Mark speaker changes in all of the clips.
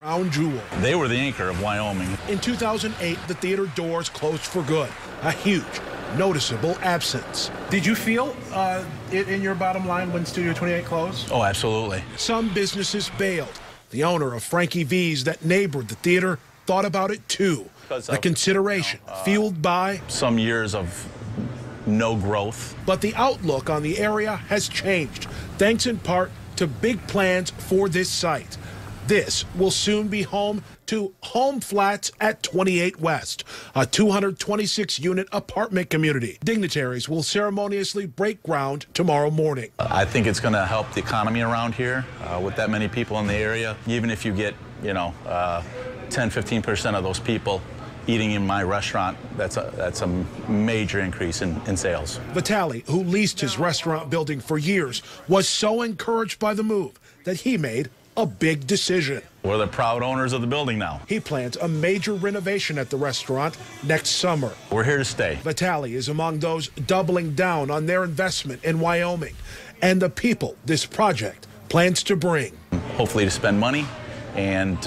Speaker 1: Crown jewel.
Speaker 2: They were the anchor of Wyoming.
Speaker 1: In 2008, the theater doors closed for good. A huge, noticeable absence. Did you feel it in your bottom line when Studio 28 closed?
Speaker 2: Oh, absolutely.
Speaker 1: Some businesses bailed. The owner of Frankie V's that neighbored the theater thought about it too. The consideration fueled by
Speaker 2: some years of no growth.
Speaker 1: But the outlook on the area has changed, thanks in part to big plans for this site. This will soon be home to Home Flats at 28 West, a 226-unit apartment community. Dignitaries will ceremoniously break ground tomorrow morning.
Speaker 2: I think it's going to help the economy around here with that many people in the area. Even if you get, 10–15% of those people eating in my restaurant, that's a major increase in sales.
Speaker 1: Vitale, who leased his restaurant building for years, was so encouraged by the move that he made a big decision.
Speaker 2: We're the proud owners of the building now.
Speaker 1: He plans a major renovation at the restaurant next summer.
Speaker 2: We're here to stay.
Speaker 1: Vitale is among those doubling down on their investment in Wyoming and the people this project plans to bring.
Speaker 2: Hopefully to spend money and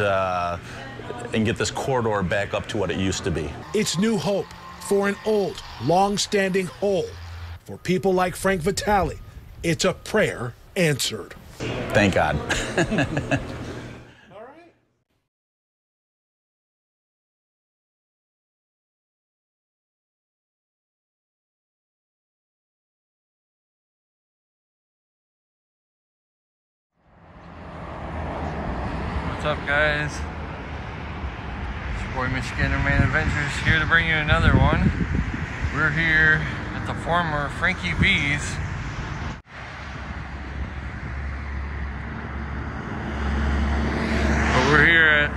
Speaker 2: get this corridor back up to what it used to be. It's
Speaker 1: new hope for an old, long-standing hole. For people like Frank Vitale, it's a prayer answered.
Speaker 2: Thank God.
Speaker 1: All right.
Speaker 3: What's up, guys? It's your boy Michigan Man Adventures here to bring you another one. We're here at the former Frankie V's. We're here at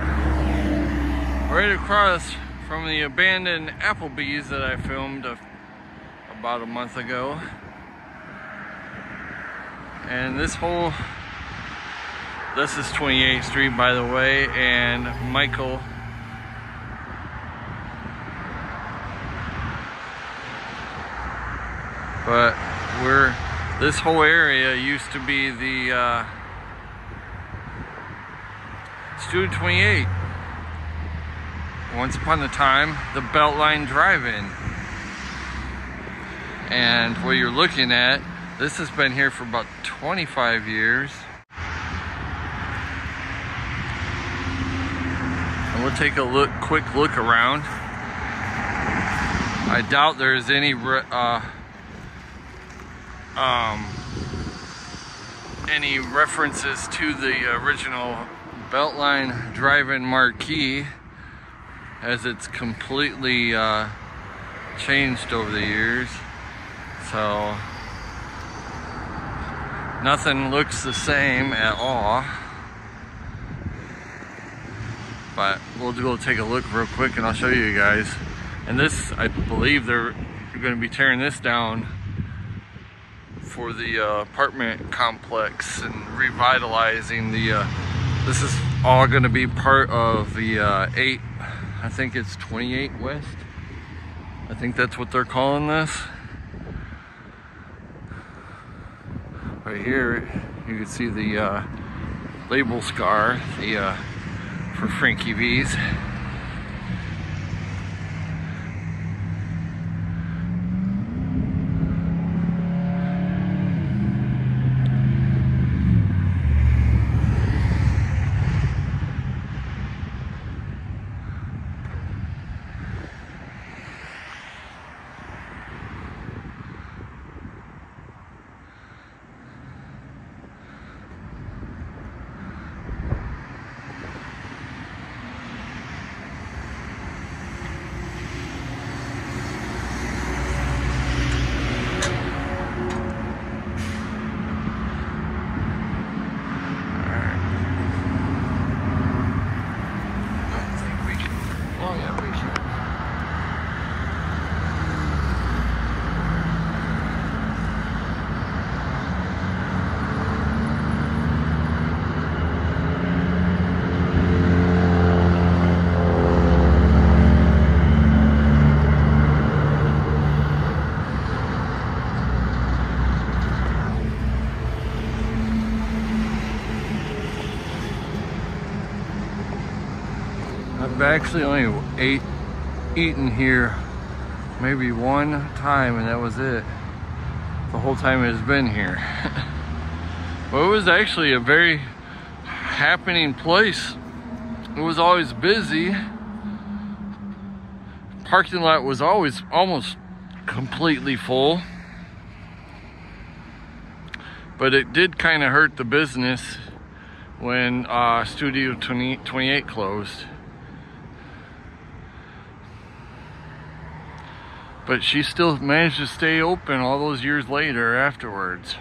Speaker 3: right across from the abandoned Applebee's that I filmed about a month ago. And this is 28th Street, by the way, and Michael but this whole area used to be the Studio 28. Once upon a time, the Beltline Drive-In. And what you're looking at, this has been here for about 25 years. And we'll take a quick look around. I doubt there's any references to the original Beltline Drive-In marquee, as it's completely changed over the years. So nothing looks the same at all. But we'll go take a look real quick and I'll show you guys. And this, I believe they're going to be tearing this down for the apartment complex and revitalizing the this is all going to be part of the I think it's 28 West. I think that's what they're calling this. Right here, you can see the label scar for Frankie V's. I've actually only eaten here maybe one time, and that was it. The whole time it's been here. Well, it was actually a very happening place. It was always busy. Parking lot was always almost completely full. But it did kind of hurt the business when Studio 28 closed. But she still managed to stay open all those years later afterwards.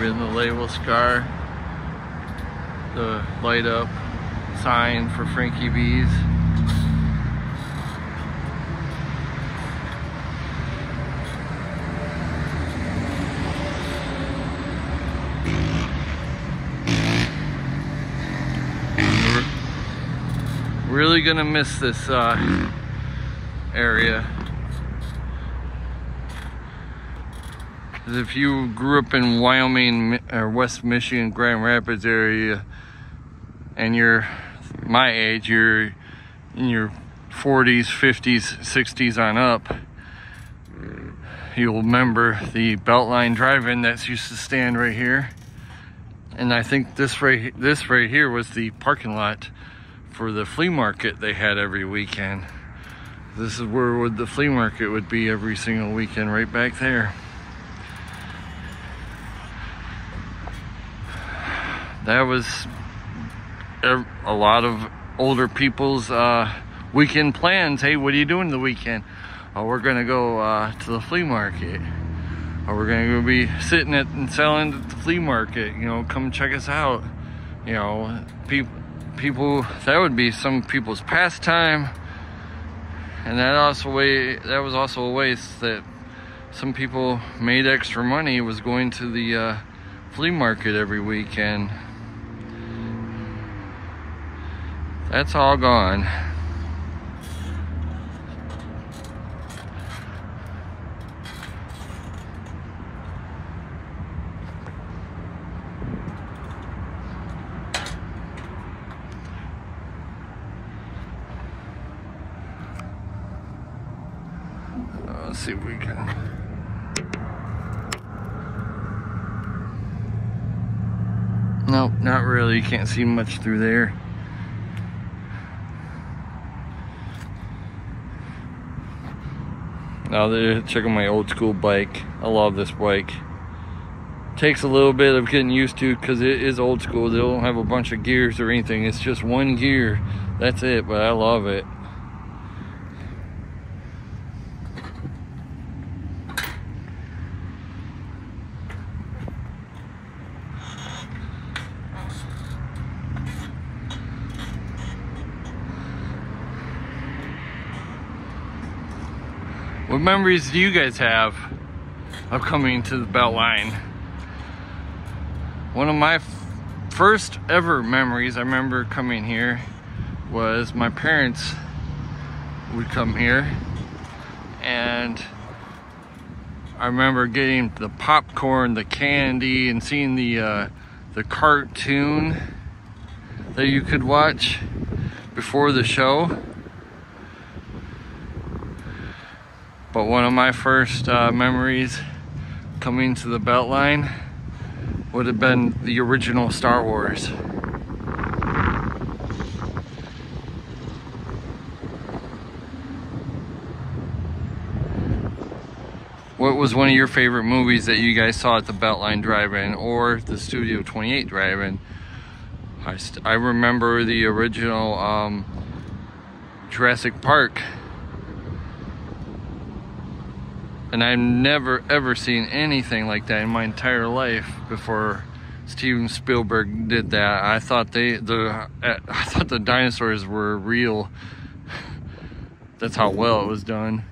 Speaker 3: In the label scar, the light up sign for Frankie V's. We're really gonna miss this area. If you grew up in Wyoming or West Michigan, Grand Rapids area, and you're my age, you're in your 40s, 50s, 60s on up, you'll remember the Beltline drive-in that used to stand right here. And I think this right here was the parking lot for the flea market they had every weekend. This is where the flea market would be every single weekend, right back there. That was a lot of older people's weekend plans. Hey, what are you doing the weekend? Oh, we're gonna go to the flea market. Or we're gonna go be sitting and selling at the flea market. You know, come check us out. You know, people, that would be some people's pastime. And that was also a way that some people made extra money, was going to the flea market every weekend. That's all gone. Let's see if we can. Nope, not really. You can't see much through there. Now they're checking my old school bike. I love this bike. Takes a little bit of getting used to because it is old school. They don't have a bunch of gears or anything. It's just one gear. That's it, but I love it. What memories do you guys have of coming to the Beltline? One of my first ever memories I remember coming here was my parents would come here, and I remember getting the popcorn, the candy, and seeing the cartoon that you could watch before the show. But one of my first memories coming to the Beltline would have been the original Star Wars. what was one of your favorite movies that you guys saw at the Beltline Drive-In or the Studio 28 Drive-In? I remember the original Jurassic Park, and I've never ever seen anything like that in my entire life before Steven Spielberg did that. I thought I thought the dinosaurs were real. That's how well it was done.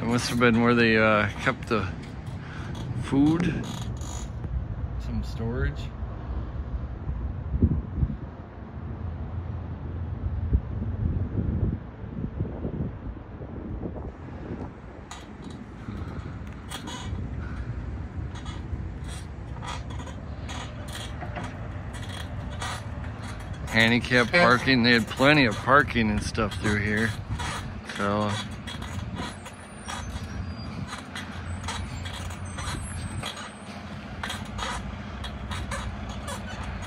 Speaker 3: It must have been where they kept the food, some storage. Handicap parking, they had plenty of parking and stuff through here, so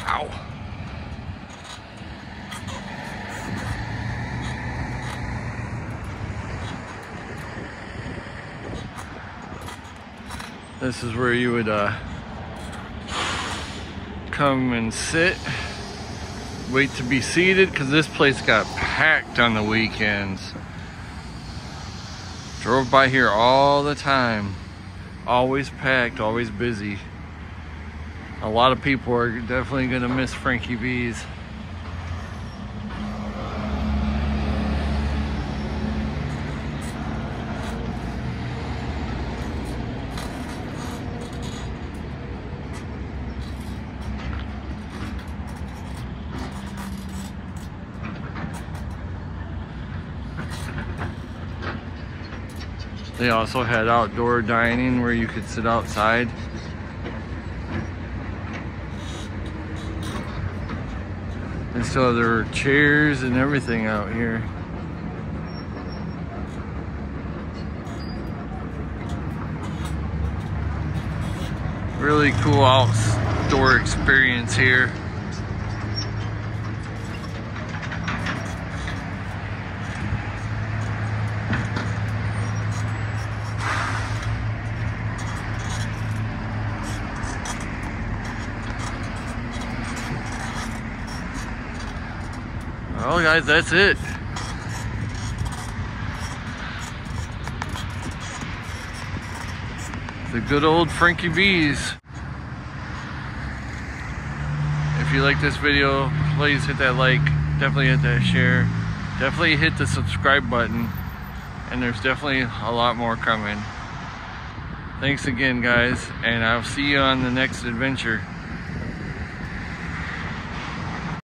Speaker 3: ow. This is where you would come and sit, wait to be seated, because this place got packed on the weekends. Drove by here all the time. Always packed, always busy. A lot of people are definitely gonna miss Frankie V's. They also had outdoor dining where you could sit outside. They still have their chairs and everything out here. Really cool outdoor experience here. Well guys, that's it. The good old Frankie V's. If you like this video, please hit that like, definitely hit that share, definitely hit the subscribe button, and there's definitely a lot more coming. Thanks again guys, and I'll see you on the next adventure.